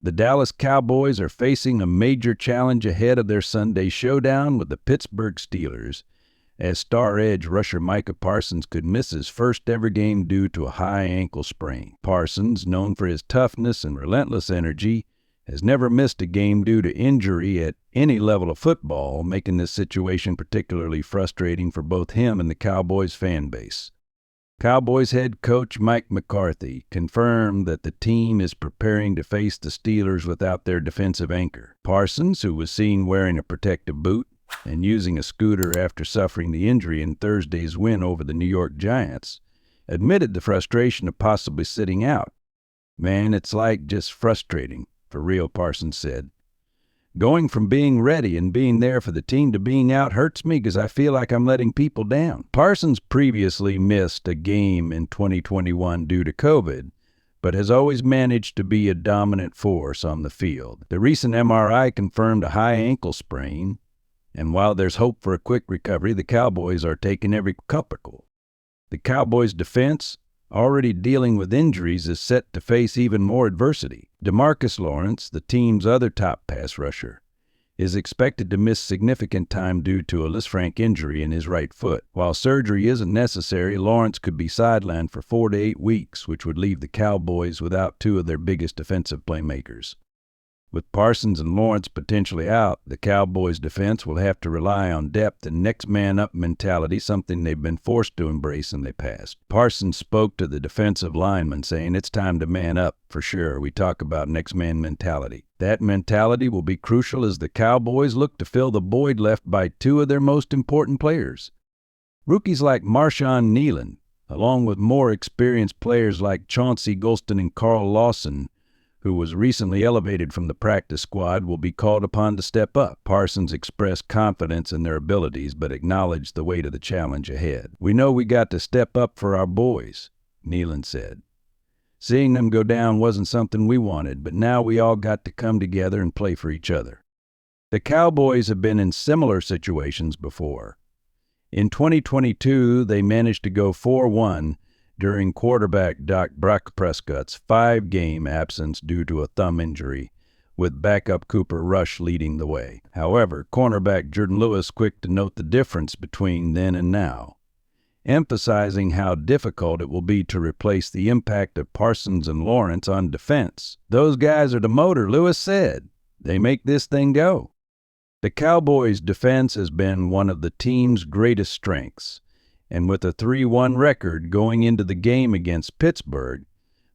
The Dallas Cowboys are facing a major challenge ahead of their Sunday showdown with the Pittsburgh Steelers, as star edge rusher Micah Parsons could miss his first-ever game due to a high ankle sprain. Parsons, known for his toughness and relentless energy, has never missed a game due to injury at any level of football, making this situation particularly frustrating for both him and the Cowboys fan base. Cowboys head coach Mike McCarthy confirmed that the team is preparing to face the Steelers without their defensive anchor. Parsons, who was seen wearing a protective boot and using a scooter after suffering the injury in Thursday's win over the New York Giants, admitted the frustration of possibly sitting out. "Man, it's like just frustrating, for real," Parsons said. "Going from being ready and being there for the team to being out hurts me because I feel like I'm letting people down." Parsons previously missed a game in 2021 due to COVID, but has always managed to be a dominant force on the field. The recent MRI confirmed a high ankle sprain, and while there's hope for a quick recovery, the Cowboys are taking every couple. The Cowboys' defense, already dealing with injuries, is set to face even more adversity. DeMarcus Lawrence, the team's other top pass rusher, is expected to miss significant time due to a Lisfranc injury in his right foot. While surgery isn't necessary, Lawrence could be sidelined for 4 to 8 weeks, which would leave the Cowboys without two of their biggest defensive playmakers. With Parsons and Lawrence potentially out, the Cowboys' defense will have to rely on depth and next-man-up mentality, something they've been forced to embrace in the past. Parsons spoke to the defensive lineman, saying, "It's time to man up, for sure. We talk about next-man mentality. That mentality will be crucial as the Cowboys look to fill the void left by two of their most important players. Rookies like Marshawn Kneeland, along with more experienced players like Chauncey Golston and Carl Lawson, who was recently elevated from the practice squad, will be called upon to step up." Parsons expressed confidence in their abilities, but acknowledged the weight of the challenge ahead. "We know we got to step up for our boys," Kneeland said. "Seeing them go down wasn't something we wanted, but now we all got to come together and play for each other." The Cowboys have been in similar situations before. In 2022, they managed to go 4-1 during quarterback Brock Prescott's 5-game absence due to a thumb injury, with backup Cooper Rush leading the way. However, cornerback Jordan Lewis quick to note the difference between then and now, emphasizing how difficult it will be to replace the impact of Parsons and Lawrence on defense. "Those guys are the motor," Lewis said. "They make this thing go." The Cowboys' defense has been one of the team's greatest strengths, and with a 3-1 record going into the game against Pittsburgh,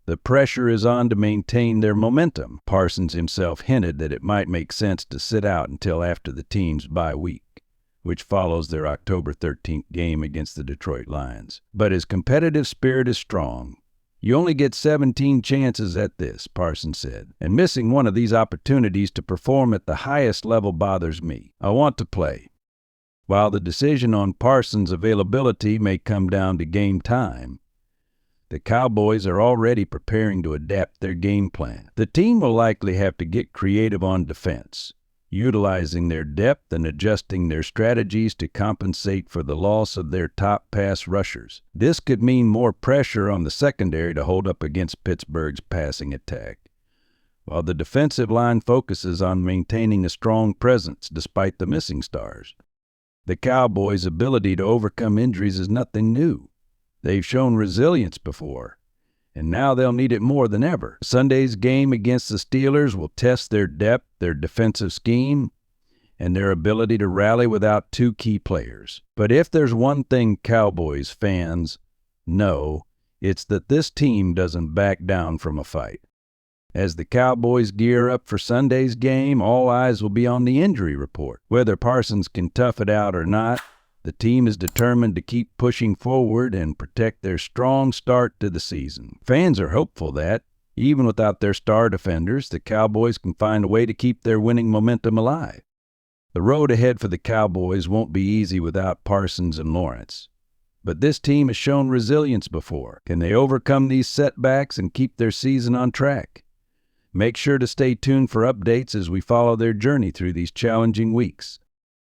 the pressure is on to maintain their momentum. Parsons himself hinted that it might make sense to sit out until after the team's bye week, which follows their October 13th game against the Detroit Lions. But his competitive spirit is strong. "You only get 17 chances at this," Parsons said, "and missing one of these opportunities to perform at the highest level bothers me. I want to play." While the decision on Parsons' availability may come down to game time, the Cowboys are already preparing to adapt their game plan. The team will likely have to get creative on defense, utilizing their depth and adjusting their strategies to compensate for the loss of their top pass rushers. This could mean more pressure on the secondary to hold up against Pittsburgh's passing attack, while the defensive line focuses on maintaining a strong presence despite the missing stars. The Cowboys' ability to overcome injuries is nothing new. They've shown resilience before, and now they'll need it more than ever. Sunday's game against the Steelers will test their depth, their defensive scheme, and their ability to rally without two key players. But if there's one thing Cowboys fans know, it's that this team doesn't back down from a fight. As the Cowboys gear up for Sunday's game, all eyes will be on the injury report. Whether Parsons can tough it out or not, the team is determined to keep pushing forward and protect their strong start to the season. Fans are hopeful that, even without their star defenders, the Cowboys can find a way to keep their winning momentum alive. The road ahead for the Cowboys won't be easy without Parsons and Lawrence. But this team has shown resilience before. Can they overcome these setbacks and keep their season on track? Make sure to stay tuned for updates as we follow their journey through these challenging weeks.